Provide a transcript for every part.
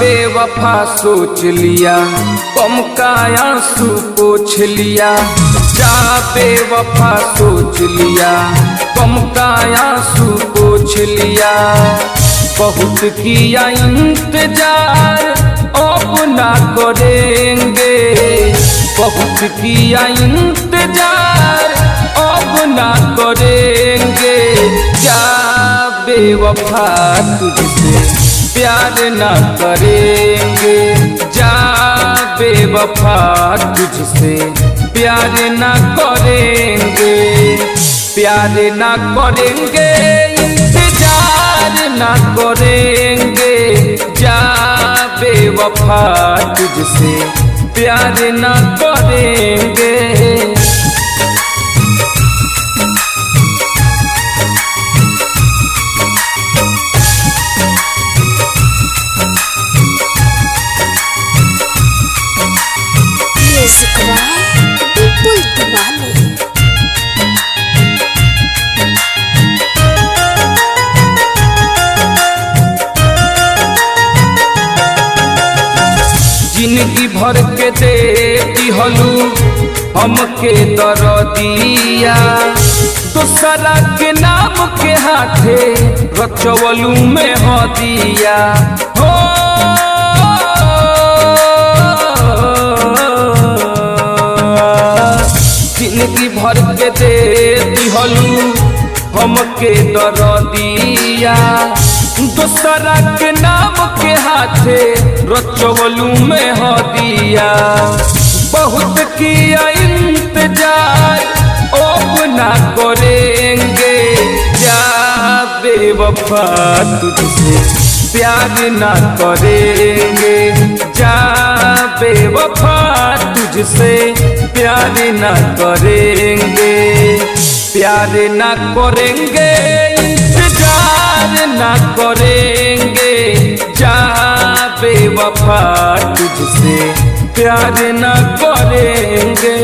बेवफा सोच लिया, गम का आंसू पोंछ लिया। जा बेवफा सोच लिया, गम का आंसू पोंछ लिया। बहुत किया इंतजार अब ना करेंगे, बहुत किया इंतजार अब ना करेंगे। जा बेवफा तुझसे प्यार ना करेंगे, जा बेवफा तुझसे प्यार ना करेंगे, प्यार ना करेंगे, इंतजार ना करेंगे। जा बेवफा तुझसे प्यार ना करेंगे। जिंदगी भर के दे दिहलू हमके दरदिया, दूसरा के नाम के हाथे रचवलू में हदिया। हो जिंदगी भर के दे दिहलू हमके दरदिया, दूसरा के नाम के हाथे रचवलू में हदिया। बहुत किया इंतजार अब ना करेंगे, जा बेवफा तुझसे प्यार ना करेंगे, जा बेवफा तुझसे प्यार ना करेंगे, प्यार ना करेंगे, इंतजार ना करेंगे। जा बेवफा तुझसे प्यार ना करेंगे।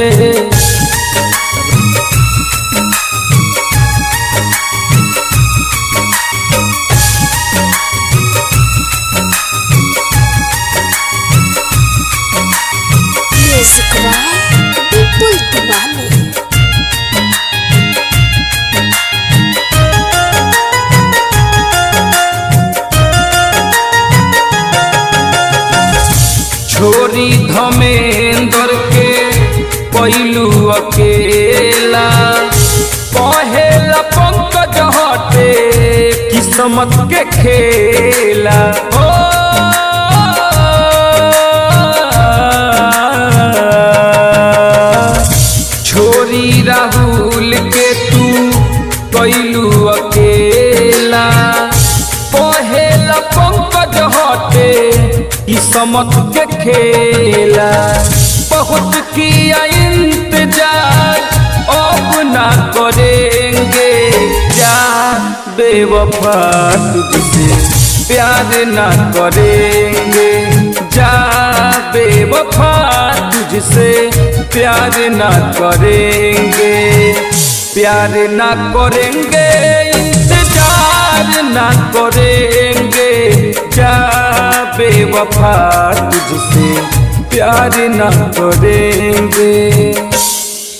छोरी धमेंद्र के पहलू अकेला, पहला पंकज हटे किस्मत के खेला। हो छोरी राहुल के तू पहलू अकेला, पहला पंकज हटे किस्मत के खेला। बहुत किया इंतजार अब ना करेंगे, जा बेवफा तुझसे प्यार ना करेंगे, जा बेवफा तुझसे प्यार ना करेंगे, प्यार ना करेंगे, इंतजार ना करेंगे। जा बेवफा तुझसे प्यार ना करेंगे।